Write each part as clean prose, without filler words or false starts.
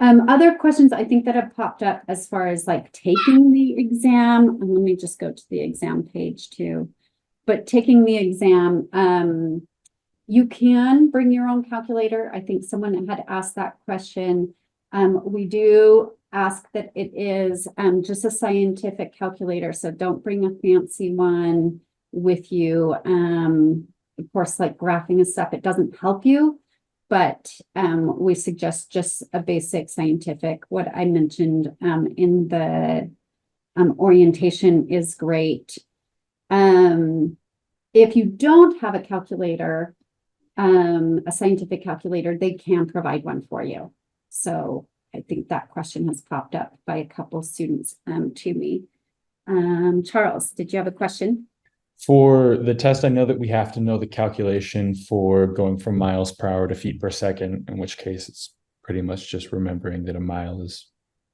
Other questions I think that have popped up as far as like taking the exam, and let me just go to the exam page too. But taking the exam, you can bring your own calculator. I think someone had asked that question. We do ask that it is just a scientific calculator, so don't bring a fancy one with you. Of course, like graphing and stuff, it doesn't help you, but we suggest just a basic scientific. What I mentioned in the orientation is great. If you don't have a calculator, a scientific calculator, they can provide one for you. So I think that question has popped up by a couple students to me. Charles, did you have a question? For the test, I know that we have to know the calculation for going from miles per hour to feet per second, in which case it's pretty much just remembering that a mile is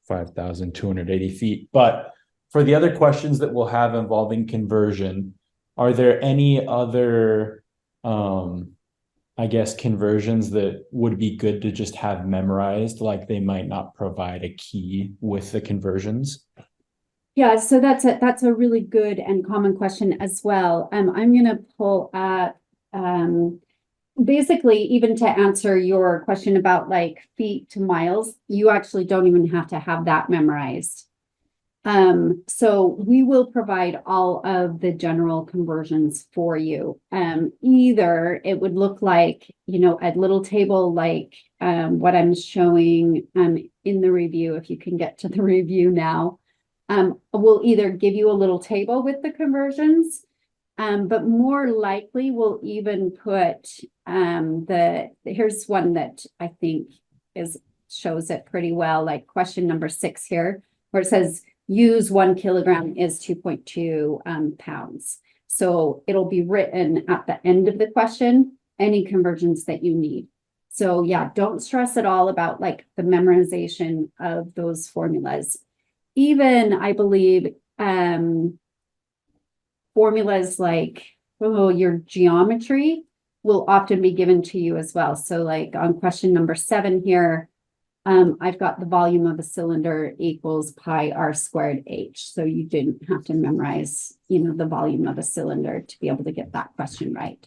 5,280 feet. But for the other questions that we'll have involving conversion, are there any other, I guess, conversions that would be good to just have memorized, like they might not provide a key with the conversions? Yeah, so that's a really good and common question as well. I'm gonna pull up basically even to answer your question about like feet to miles, you actually don't even have to have that memorized. So we will provide all of the general conversions for you. Either it would look like, a little table like what I'm showing in the review, if you can get to the review now. We'll either give you a little table with the conversions, but more likely we'll even put here's one that I think shows it pretty well, like question number 6 here, where it says use 1 kilogram is 2.2 pounds. So it'll be written at the end of the question, any conversions that you need. So yeah, don't stress at all about like the memorization of those formulas. Even I believe formulas like your geometry will often be given to you as well. So like on question number 7 here, I've got the volume of a cylinder equals pi r squared h. So you didn't have to memorize, the volume of a cylinder to be able to get that question right.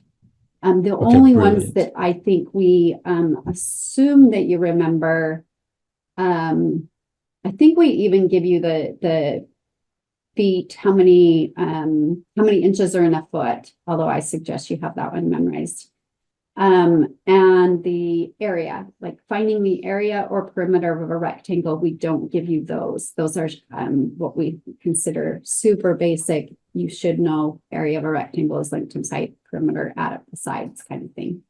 The Okay, only ones brilliant. that I think we assume that you remember, I think we even give you the feet, how many inches are in a foot, although I suggest you have that one memorized. And the area, like finding the area or perimeter of a rectangle, we don't give you those. Those are what we consider super basic. You should know area of a rectangle is length times height, perimeter, add up the sides kind of thing.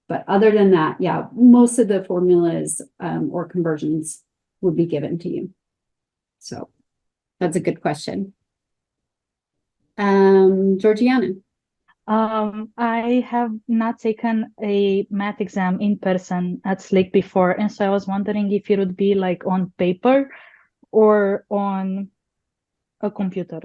But other than that, yeah, most of the formulas or conversions would be given to you. So that's a good question. Georgiana. I have not taken a math exam in person at Slick before, and so I was wondering if it would be like on paper or on a computer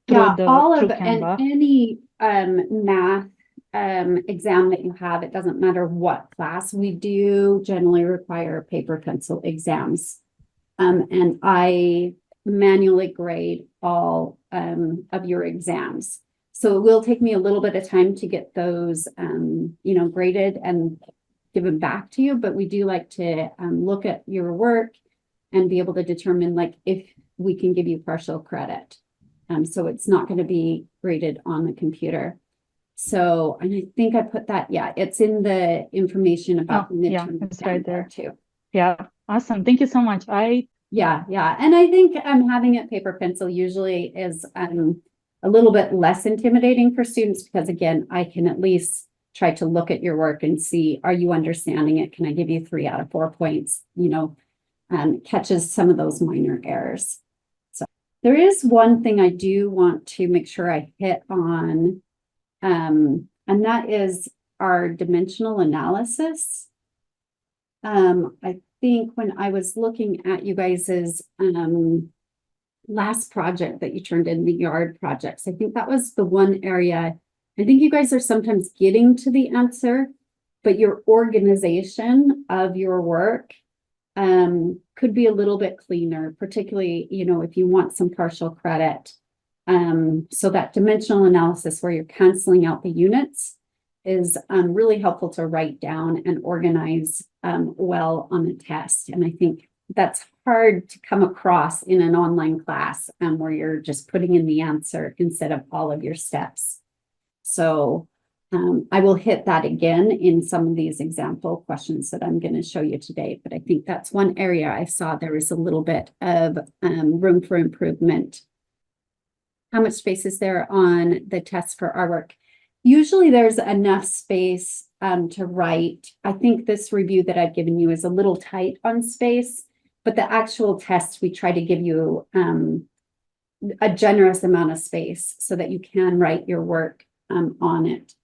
Yeah, through Canva. any math exam that you have, it doesn't matter what class, we do generally require paper pencil exams. And I manually grade all of your exams. So it will take me a little bit of time to get those graded and given back to you, but we do like to look at your work and be able to determine like if we can give you partial credit. So it's not going to be graded on the computer. So, and I think I put that, yeah, it's in the information about the Yeah, midterm it's exam right there there. too. Yeah, awesome. Thank you so much. Yeah. And I think having it paper pencil usually is a little bit less intimidating for students because again, I can at least try to look at your work and see, are you understanding it? Can I give you 3 out of 4 points? Catches some of those minor errors. So there is one thing I do want to make sure I hit on, and that is our dimensional analysis. I think when I was looking at you guys's last project that you turned in, the yard projects, I think that was the one area. I think you guys are sometimes getting to the answer, but your organization of your work could be a little bit cleaner, particularly, if you want some partial credit. So that dimensional analysis where you're canceling out the units is really helpful to write down and organize well on a test. And I think that's hard to come across in an online class where you're just putting in the answer instead of all of your steps. So I will hit that again in some of these example questions that I'm going to show you today, but I think that's one area I saw there is a little bit of room for improvement. How much space is there on the test for our work? Usually there's enough space to write. I think this review that I've given you is a little tight on space, but the actual test, we try to give you a generous amount of space so that you can write your work on it.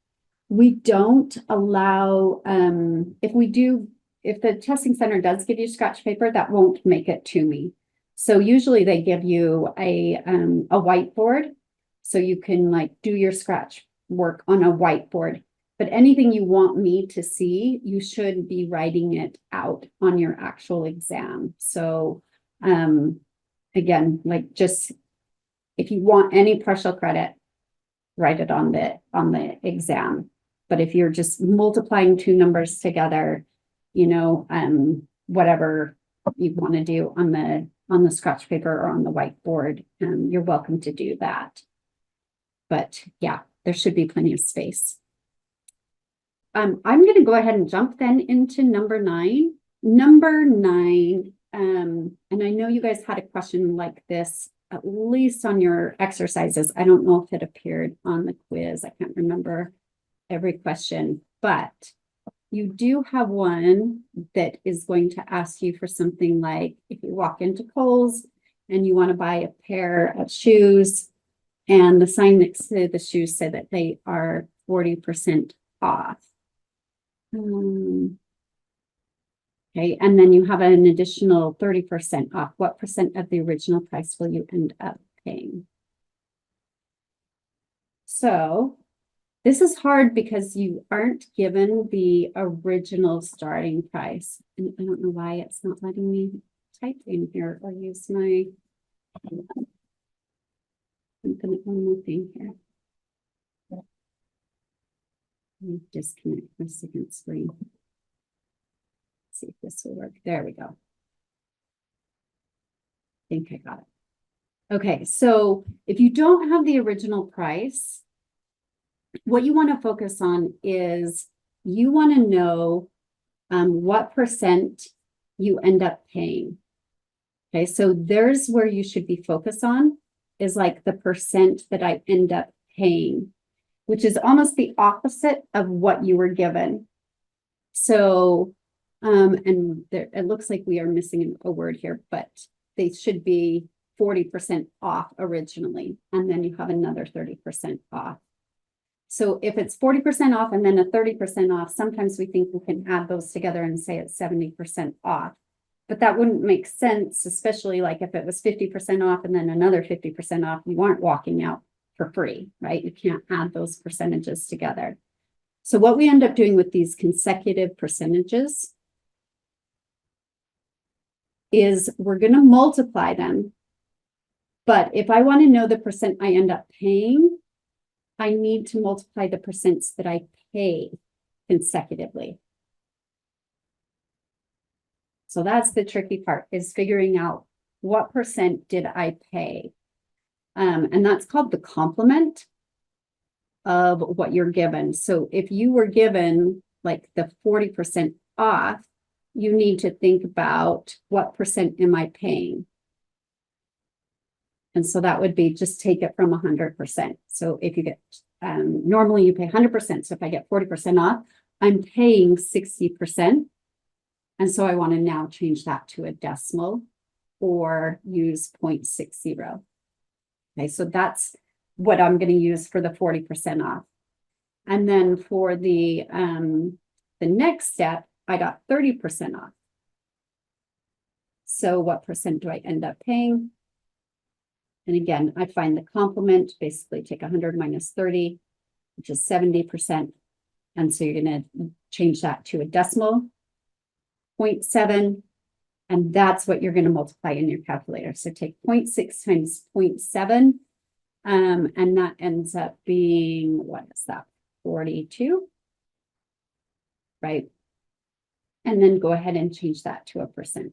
We don't allow, if the testing center does give you scratch paper, that won't make it to me. So usually they give you a whiteboard so you can like do your scratch work on a whiteboard. But anything you want me to see, you should be writing it out on your actual exam. So again, like just if you want any partial credit, write it on the exam. But if you're just multiplying two numbers together, whatever you want to do on the scratch paper or on the whiteboard, you're welcome to do that. But yeah, there should be plenty of space. I'm going to go ahead and jump then into number 9. Number 9, and I know you guys had a question like this, at least on your exercises. I don't know if it appeared on the quiz. I can't remember every question, but you do have one that is going to ask you for something like if you walk into Kohl's and you want to buy a pair of shoes and the sign next to the shoes say that they are 40% off. Okay, and then you have an additional 30% off. What percent of the original price will you end up paying? So this is hard because you aren't given the original starting price. And I don't know why it's not letting me type in here or use my, I'm gonna one more thing here. Let me disconnect my second screen. See if this will work. There we go. I think I got it. Okay, so if you don't have the original price, what you want to focus on is you want to know what percent you end up paying. Okay, so there's where you should be focused on is like the percent that I end up paying, which is almost the opposite of what you were given. So, and there, it looks like we are missing a word here, but they should be 40% off originally, and then you have another 30% off. So if it's 40% off and then a 30% off, sometimes we think we can add those together and say it's 70% off. But that wouldn't make sense, especially like if it was 50% off and then another 50% off, you aren't walking out for free, right? You can't add those percentages together. So what we end up doing with these consecutive percentages is we're going to multiply them. But if I want to know the percent I end up paying, I need to multiply the percents that I pay consecutively. So that's the tricky part, is figuring out what percent did I pay. And that's called the complement of what you're given. So if you were given like the 40% off, you need to think about what percent am I paying? And so that would be just take it from 100%. So if you get, normally you pay 100%. So if I get 40% off, I'm paying 60%. And so I want to now change that to a decimal or use 0.60. Okay, so that's what I'm going to use for the 40% off. And then for the next step, I got 30% off. So what percent do I end up paying? And again, I find the complement, basically take 100 minus 30, which is 70%. And so you're going to change that to a decimal, 0.7, And that's what you're going to multiply in your calculator. So take 0.6 times 0.7. And that ends up being, what is that? 42, right? And then go ahead and change that to a percent.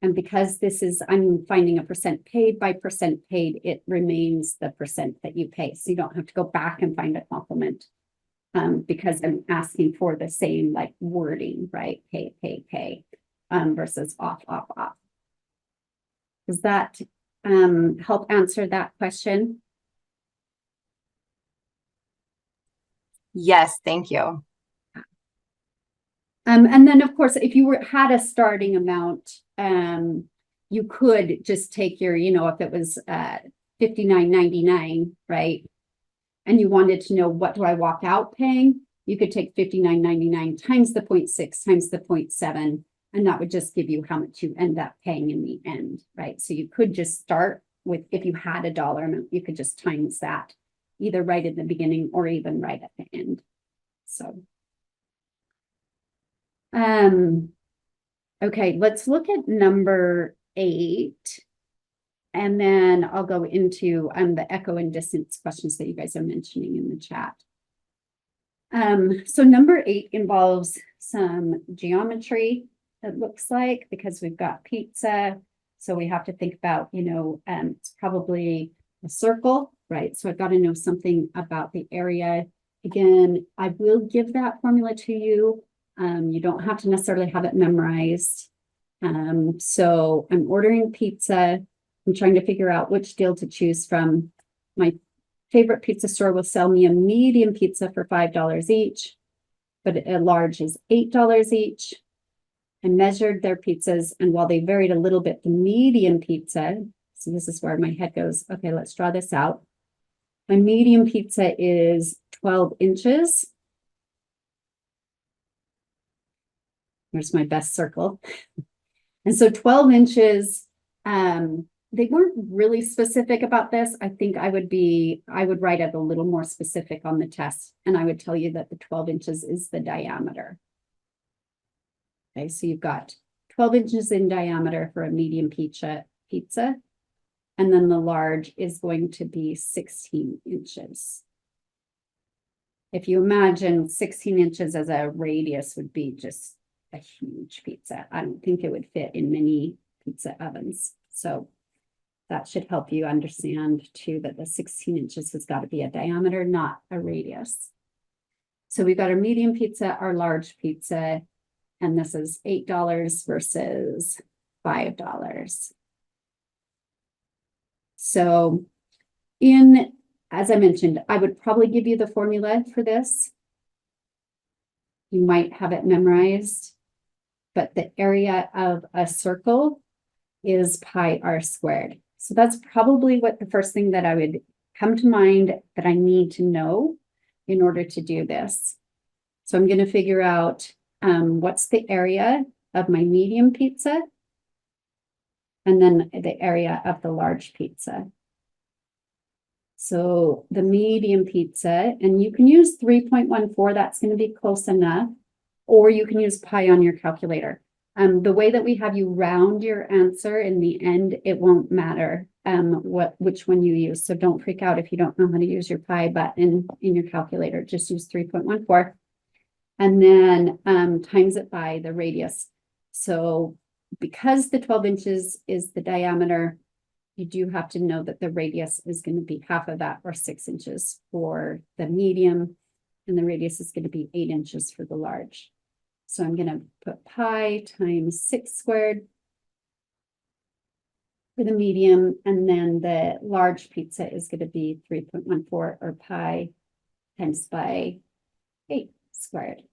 And because this is, I'm finding a percent paid by percent paid, it remains the percent that you pay. So you don't have to go back and find a complement. Because I'm asking for the same like wording, right? Pay, versus off. Does that help answer that question? Yes, thank you. And then of course, if you had a starting amount, you could just take your, if it was $59.99, right? And you wanted to know, what do I walk out paying? You could take $59.99 times the 0.6 times the 0.7, and that would just give you how much you end up paying in the end, right? So you could just start with, if you had a dollar amount, you could just times that either right at the beginning or even right at the end. So, okay, let's look at number 8. And then I'll go into the echo and distance questions that you guys are mentioning in the chat. So number 8 involves some geometry, it looks like, because we've got pizza. So we have to think about, it's probably a circle, right? So I've got to know something about the area. Again, I will give that formula to you. You don't have to necessarily have it memorized. So I'm ordering pizza. I'm trying to figure out which deal to choose from. My favorite pizza store will sell me a medium pizza for $5 each, but a large is $8 each. I measured their pizzas, and while they varied a little bit, the medium pizza, so this is where my head goes, okay, let's draw this out. My medium pizza is 12 inches. There's my best circle. And so 12 inches, they weren't really specific about this. I think I would write it a little more specific on the test, and I would tell you that the 12 inches is the diameter. Okay, so you've got 12 inches in diameter for a medium pizza, and then the large is going to be 16 inches. If you imagine 16 inches as a radius would be just a huge pizza. I don't think it would fit in many pizza ovens. So that should help you understand too that the 16 inches has got to be a diameter, not a radius. So we've got our medium pizza, our large pizza, and this is $8 versus $5. So as I mentioned, I would probably give you the formula for this. You might have it memorized, but the area of a circle is pi r squared. So that's probably what the first thing that I would come to mind that I need to know in order to do this. So I'm going to figure out what's the area of my medium pizza, and then the area of the large pizza. So the medium pizza, and you can use 3.14, that's going to be close enough, or you can use pi on your calculator. The way that we have you round your answer in the end, it won't matter which one you use. So don't freak out if you don't know how to use your pi button in your calculator. Just use 3.14 and then times it by the radius. So because the 12 inches is the diameter, you do have to know that the radius is going to be half of that, or 6 inches for the medium, and the radius is going to be 8 inches for the large. So I'm going to put pi times 6 squared for the medium, and then the large pizza is going to be 3.14, or pi times by 8 squared.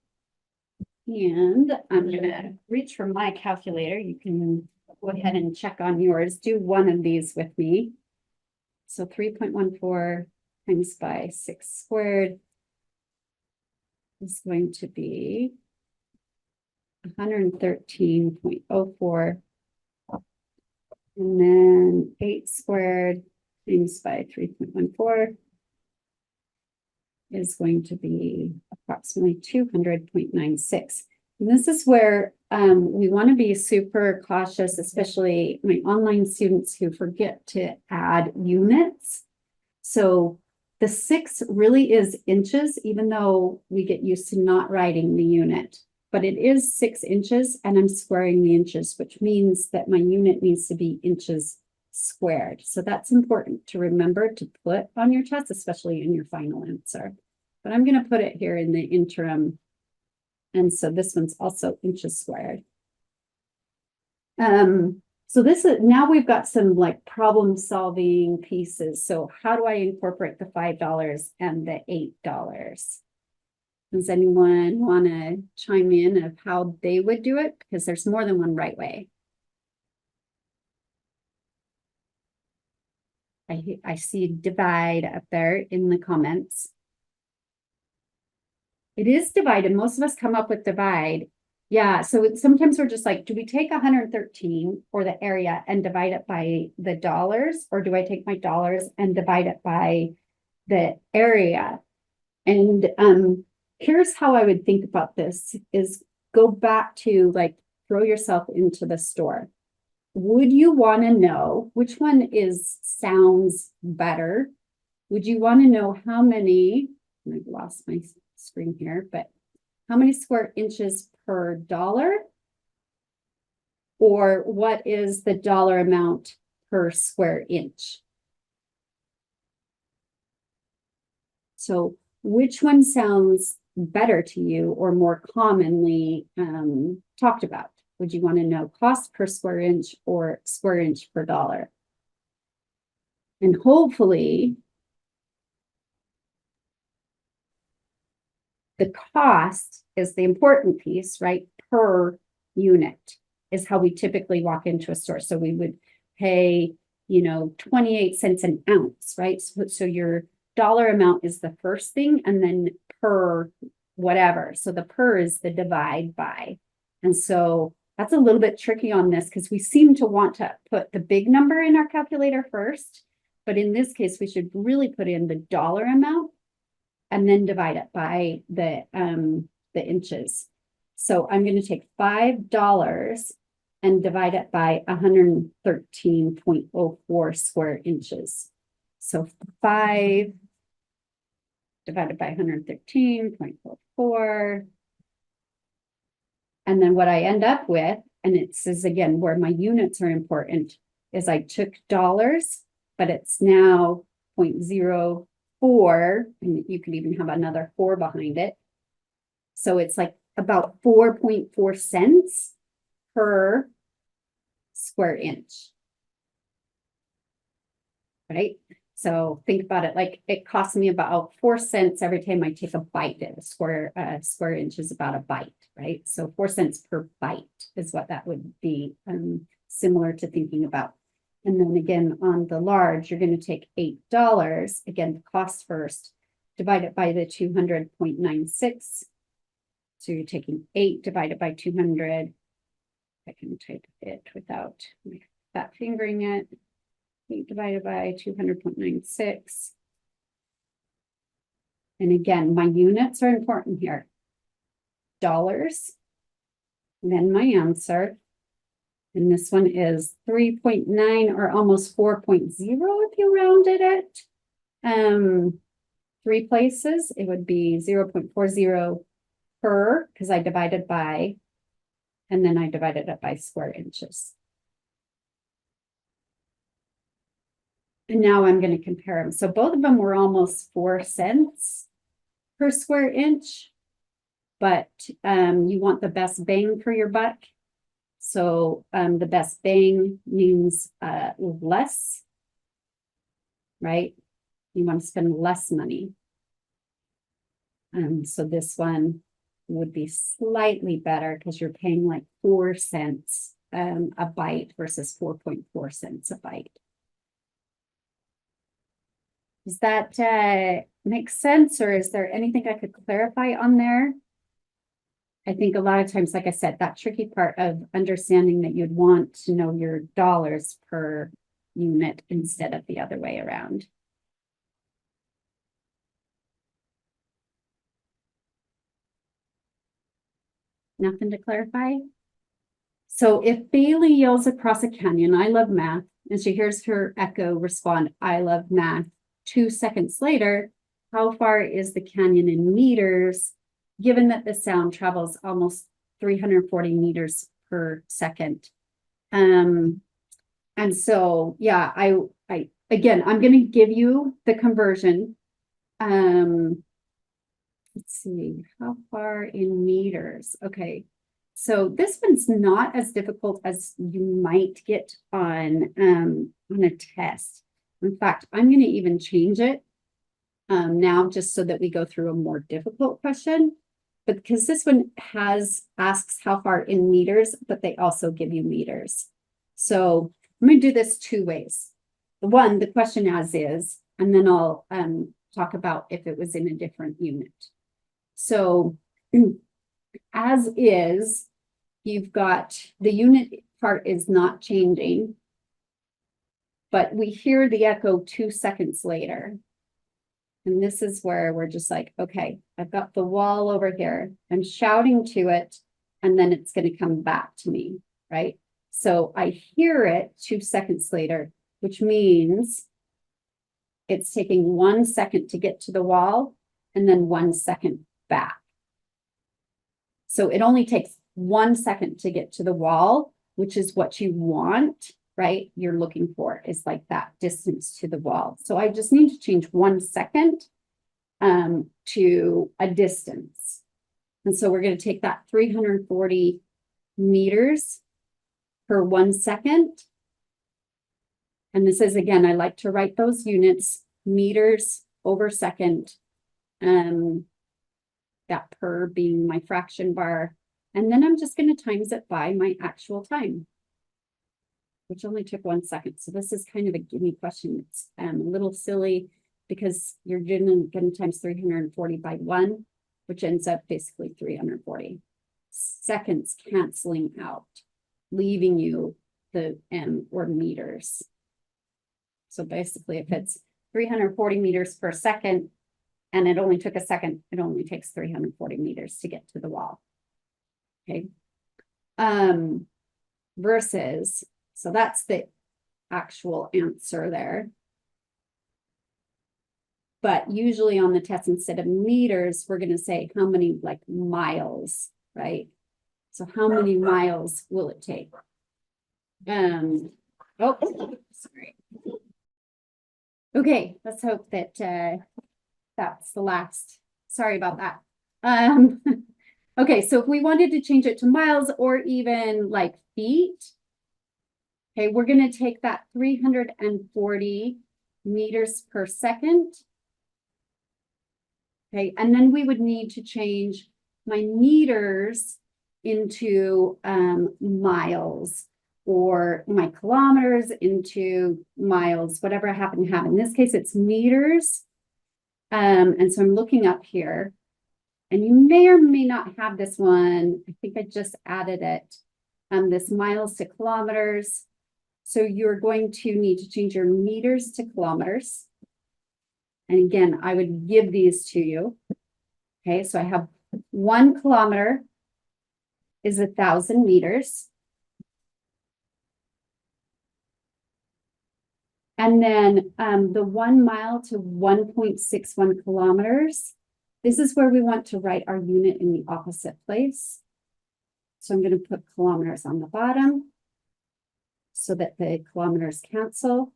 And I'm going to reach for my calculator. You can go ahead and check on yours. Do one of these with me. So 3.14 times by 6 squared is going to be 113.04. And then 8 squared times by 3.14 is going to be approximately 200.96. And this is where we want to be super cautious, especially my online students who forget to add units. So the 6 really is inches, even though we get used to not writing the unit. But it is 6 inches and I'm squaring the inches, which means that my unit needs to be inches squared. So that's important to remember to put on your test, especially in your final answer. But I'm going to put it here in the interim. And so this one's also inches squared. So this is, now we've got some like problem solving pieces. So how do I incorporate the $5 and the $8? Does anyone want to chime in of how they would do it? Because there's more than one right way. I see divide up there in the comments. It is divided. Most of us come up with divide. Yeah, so sometimes we're just like, do we take 113 or the area and divide it by the dollars? Or do I take my dollars and divide it by the area? And here's how I would think about this is go back to like throw yourself into the store. Would you want to know which one sounds better? Would you want to know how many, I've lost my screen here, but how many square inches per dollar? Or what is the dollar amount per square inch? So which one sounds better to you or more commonly talked about? Would you want to know cost per square inch or square inch per dollar? And hopefully the cost is the important piece, right? Per unit is how we typically walk into a store. So we would pay, 28 cents an ounce, right? So your dollar amount is the first thing, and then per whatever. So the per is the divide by. And so that's a little bit tricky on this because we seem to want to put the big number in our calculator first. But in this case, we should really put in the dollar amount and then divide it by the inches. So I'm going to take $5 and divide it by 113.04 square inches. So 5 divided by 113.04. And then what I end up with, and it says again where my units are important, is I took dollars, but it's now 0.04, and you can even have another 4 behind it. So it's like about 4.4 cents per square inch. Right? So think about it like it costs me about 4 cents every time I take a bite. A square inch is about a bite, right? So 4 cents per bite is what that would be, similar to thinking about. And then again, on the large, you're going to take $8, again, the cost first, divide it by the 200.96. So you're taking 8 divided by 200. I can type it without my fat fingering it. 8 divided by 200.96. And again, my units are important here. Dollars, then my answer. And this one is 3.9 or almost 4.0 if you rounded it. 3 places, it would be 0.40 per, because I divided by, and then I divided it by square inches. And now I'm going to compare them. So both of them were almost 4 cents per square inch, but you want the best bang for your buck. So the best bang means less, right? You want to spend less money. So this one would be slightly better because you're paying like 4 cents a bite versus 4.4 cents a bite. Does that make sense, or is there anything I could clarify on there? I think a lot of times, like I said, that tricky part of understanding that you'd want to know your dollars per unit instead of the other way around. Nothing to clarify? So if Bailey yells across a canyon, I love math, and she hears her echo respond, I love math. 2 seconds later, how far is the canyon in meters, given that the sound travels almost 340 meters per second? And so, yeah, again, I'm going to give you the conversion. Let's see, how far in meters? Okay. So this one's not as difficult as you might get on a test. In fact, I'm going to even change it now just so that we go through a more difficult question. But because this one asks how far in meters, but they also give you meters. So I'm going to do this 2 ways. One, the question as is, and then I'll talk about if it was in a different unit. So as is, you've got the unit part is not changing, but we hear the echo 2 seconds later. And this is where we're just like, okay, I've got the wall over here. I'm shouting to it, and then it's going to come back to me, right? So I hear it 2 seconds later, which means it's taking 1 second to get to the wall and then 1 second back. So it only takes 1 second to get to the wall, which is what you want, right? You're looking for is like that distance to the wall. So I just need to change 1 second to a distance. And so we're going to take that 340 meters per 1 second. And this is, again, I like to write those units, meters over second, that per being my fraction bar. And then I'm just going to times it by my actual time, which only took 1 second. So this is kind of a gimme question. It's a little silly because you're going to times 340 by 1, which ends up basically 340 seconds canceling out, leaving you the or meters. So basically, if it's 340 meters per second, and it only took a second, it only takes 340 meters to get to the wall. Okay. Versus, so that's the actual answer there. But usually on the test, instead of meters, we're going to say how many like miles, right? So how many miles will it take? Oh, sorry. Okay, let's hope that that's the last. Sorry about that. Okay, so if we wanted to change it to miles or even like feet, okay, we're going to take that 340 meters per second. Okay, and then we would need to change my meters into miles, or my kilometers into miles, whatever I happen to have. In this case, it's meters. And so I'm looking up here, and you may or may not have this one. I think I just added it. This miles to kilometers. So you're going to need to change your meters to kilometers. And again, I would give these to you. Okay, so I have 1 kilometer is 1,000 meters. And then the 1 mile to 1.61 kilometers, this is where we want to write our unit in the opposite place. So I'm going to put kilometers on the bottom so that the kilometers cancel.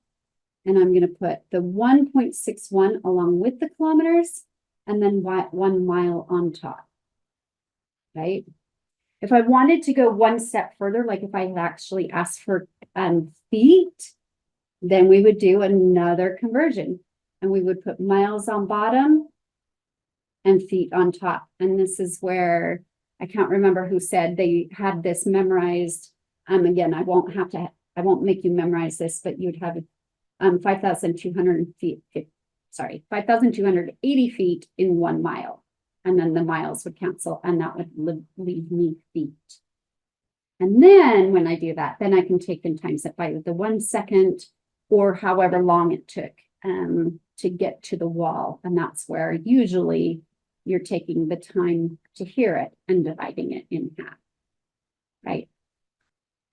And I'm going to put the 1.61 along with the kilometers, and then 1 mile on top, right? If I wanted to go 1 step further, like if I had actually asked for feet, then we would do another conversion, and we would put miles on bottom and feet on top. And this is where I can't remember who said they had this memorized. Again, I won't make you memorize this, but you'd have 5,200 feet, 5,280 feet in 1 mile. And then the miles would cancel, and that would leave me feet. And then when I do that, then I can take and times it by the 1 second or however long it took to get to the wall. And that's where usually you're taking the time to hear it and dividing it in half, right?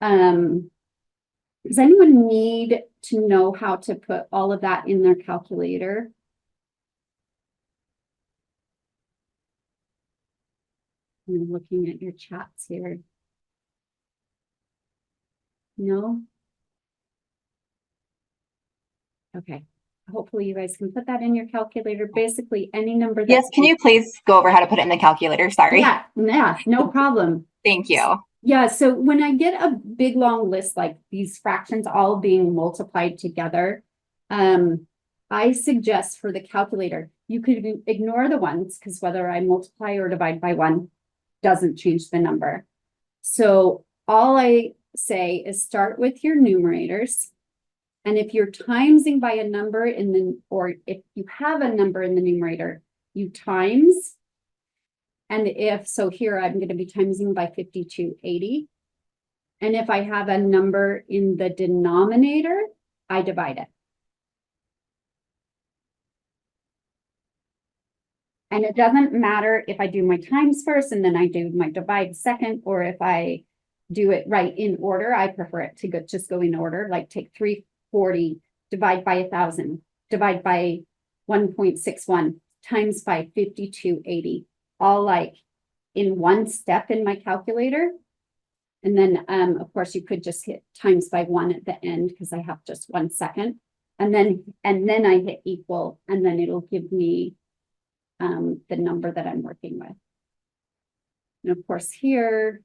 Does anyone need to know how to put all of that in their calculator? I'm looking at your chats here. No? Okay. Hopefully you guys can put that in your calculator. Basically, any number that. Yes, can you please go over how to put it in the calculator? Sorry. Yeah, no problem. Thank you. Yeah, so when I get a big long list like these fractions all being multiplied together, I suggest for the calculator, you could ignore the ones because whether I multiply or divide by 1 doesn't change the number. So all I say is start with your numerators. And if you're timesing by a number or if you have a number in the numerator, you times. And so here I'm going to be timesing by 5280. And if I have a number in the denominator, I divide it. And it doesn't matter if I do my times first and then I do my divide second, or if I do it right in order. I prefer it to just go in order, like take 340, divide by 1,000, divide by 1.61, times by 5280, all like in one step in my calculator. And then, of course, you could just hit times by 1 at the end because I have just 1 second. And then I hit equal, and then it'll give me the number that I'm working with. And of course here,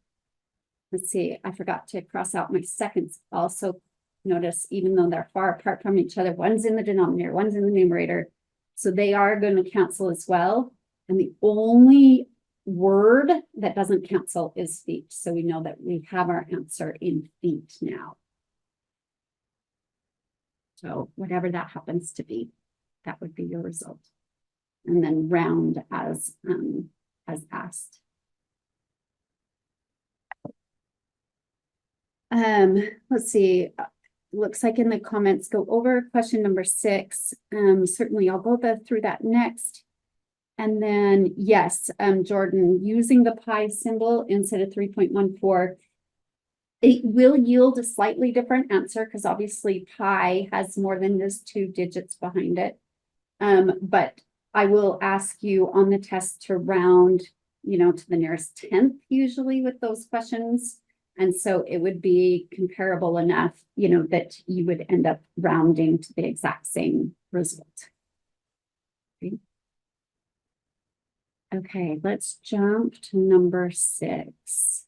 let's see, I forgot to cross out my seconds. Also notice, even though they're far apart from each other, one's in the denominator, one's in the numerator. So they are going to cancel as well. And the only word that doesn't cancel is feet. So we know that we have our answer in feet now. So whatever that happens to be, that would be your result. And then round as asked. Let's see. Looks like in the comments, go over question number 6. Certainly I'll go through that next. And then, yes, Jordan, using the pi symbol instead of 3.14, it will yield a slightly different answer because obviously pi has more than just 2 digits behind it. But I will ask you on the test to round, to the nearest 10th usually with those questions. And so it would be comparable enough, that you would end up rounding to the exact same result. Okay, let's jump to number 6.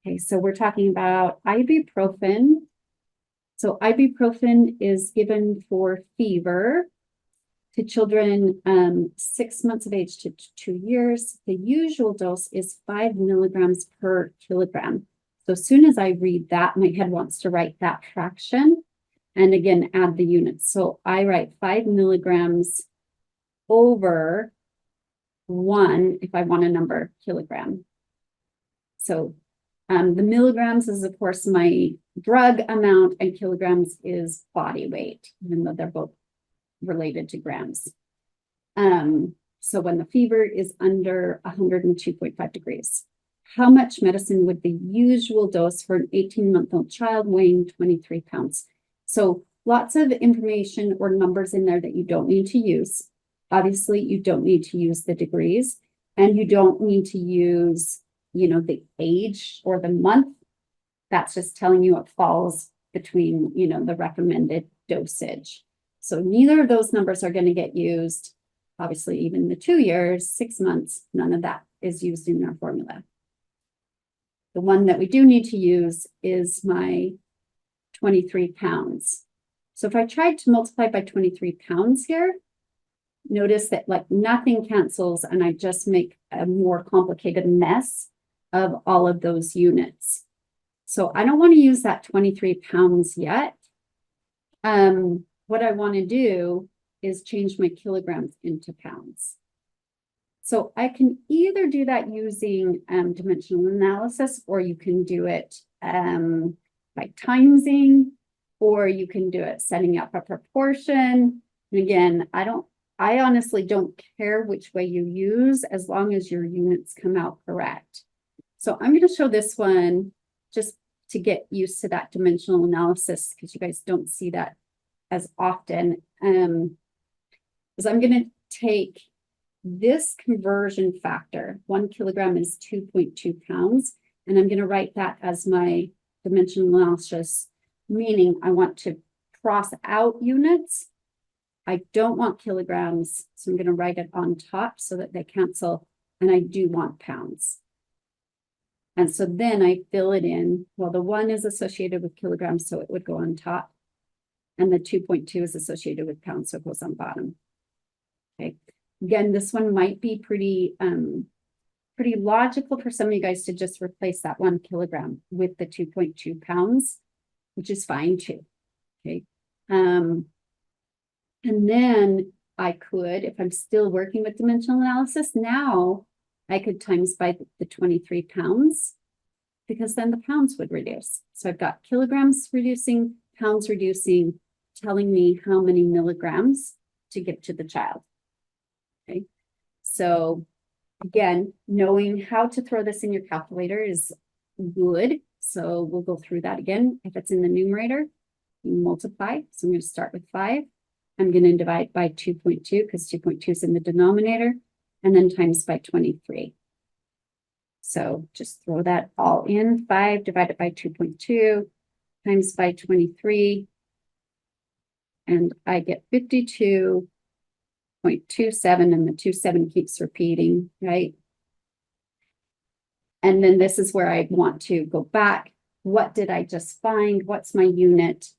Okay, so we're talking about ibuprofen. So ibuprofen is given for fever to children 6 months of age to 2 years. The usual dose is 5 milligrams per kilogram. So as soon as I read that, my head wants to write that fraction and again, add the units. So I write 5 milligrams over 1 if I want a number kilogram. So the milligrams is of course my drug amount and kilograms is body weight, even though they're both related to grams. So when the fever is under 102.5 degrees, how much medicine would the usual dose for an 18-month-old child weighing 23 pounds? So lots of information or numbers in there that you don't need to use. Obviously, you don't need to use the degrees, and you don't need to use, the age or the month. That's just telling you it falls between, the recommended dosage. So neither of those numbers are going to get used. Obviously, even the 2 years, 6 months, none of that is used in our formula. The one that we do need to use is my 23 pounds. So if I tried to multiply by 23 pounds here, notice that like nothing cancels and I just make a more complicated mess of all of those units. So I don't want to use that 23 pounds yet. What I want to do is change my kilograms into pounds. So I can either do that using dimensional analysis, or you can do it by timesing, or you can do it setting up a proportion. And again, I I honestly don't care which way you use as long as your units come out correct. So I'm going to show this one just to get used to that dimensional analysis because you guys don't see that as often. Is I'm going to take this conversion factor, 1 kilogram is 2.2 pounds, and I'm going to write that as my dimensional analysis, meaning I want to cross out units. I don't want kilograms, so I'm going to write it on top so that they cancel, and I do want pounds. And so then I fill it in. Well, the 1 is associated with kilograms, so it would go on top. And the 2.2 is associated with pounds, so it goes on bottom. Okay. Again, this one might be pretty logical for some of you guys to just replace that 1 kilogram with the 2.2 pounds, which is fine too. Okay. And then I could, if I'm still working with dimensional analysis, now I could times by the 23 pounds, because then the pounds would reduce. So I've got kilograms reducing, pounds reducing, telling me how many milligrams to give to the child. Okay. So again, knowing how to throw this in your calculator is good. So we'll go through that again. If it's in the numerator, you multiply. So I'm going to start with 5. I'm going to divide by 2.2 because 2.2 is in the denominator, and then times by 23. So just throw that all in. 5 divided by 2.2 times by 23. And I get 52.27, and the 27 keeps repeating, right? And then this is where I want to go back. What did I just find? What's my unit?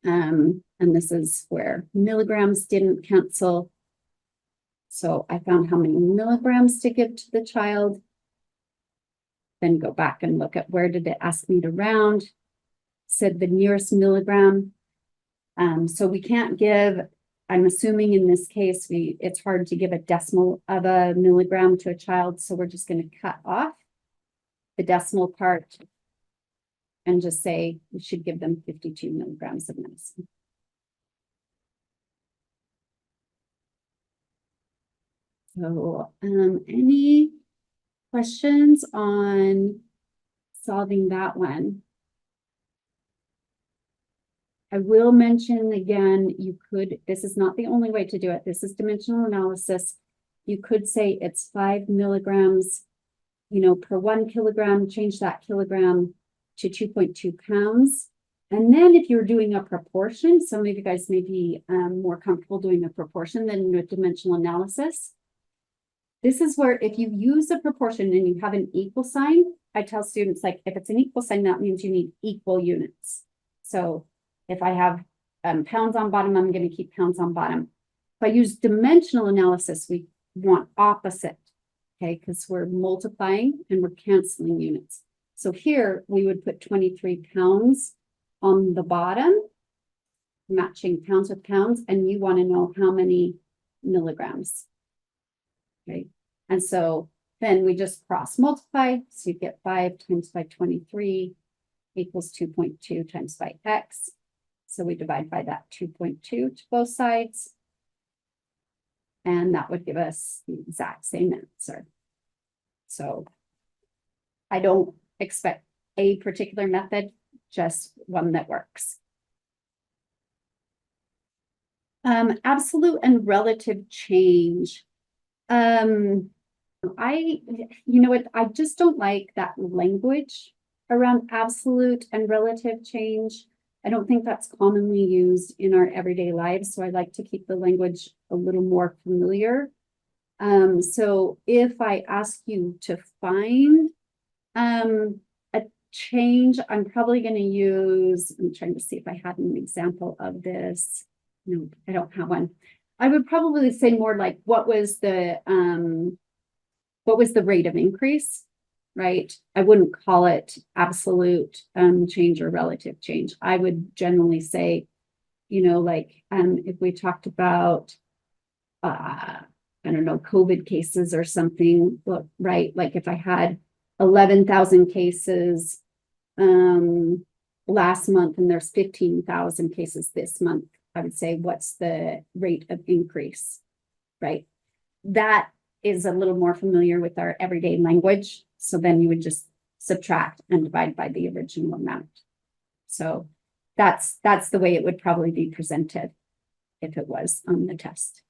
And this is where milligrams didn't cancel. So I found how many milligrams to give to the child. Then go back and look at where did it ask me to round. Said the nearest milligram. So we can't give, I'm assuming in this case, it's hard to give a decimal of a milligram to a child. So we're just going to cut off the decimal part and just say we should give them 52 milligrams of medicine. So any questions on solving that one? I will mention again, you could, this is not the only way to do it. This is dimensional analysis. You could say it's 5 milligrams, per 1 kilogram, change that kilogram to 2.2 pounds. And then if you're doing a proportion, some of you guys may be more comfortable doing a proportion than with dimensional analysis. This is where if you use a proportion and you have an equal sign, I tell students, like, if it's an equal sign, that means you need equal units. So if I have pounds on bottom, I'm going to keep pounds on bottom. If I use dimensional analysis, we want opposite, okay, because we're multiplying and we're canceling units. So here we would put 23 pounds on the bottom, matching pounds with pounds, and you want to know how many milligrams. Okay, and so then we just cross multiply. So you get 5 times by 23 equals 2.2 times by x. So we divide by that 2.2 to both sides. And that would give us the exact same answer. So I don't expect a particular method, just one that works. Absolute and relative change. I just don't like that language around absolute and relative change. I don't think that's commonly used in our everyday lives, so I like to keep the language a little more familiar. So if I ask you to find a change, I'm probably going to use, I'm trying to see if I had an example of this. No, I don't have one. I would probably say more like what was the rate of increase, right? I wouldn't call it absolute change or relative change. I would generally say, if we talked about I don't know, COVID cases or something, right? Like if I had 11,000 cases last month and there's 15,000 cases this month, I would say, what's the rate of increase? right? That is a little more familiar with our everyday language. So then you would just subtract and divide by the original amount. So that's the way it would probably be presented if it was on the test.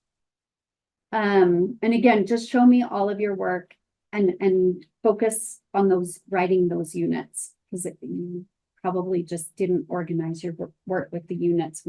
And again, just show me all of your work and focus on those, writing those units, because you probably just didn't organize your work with the units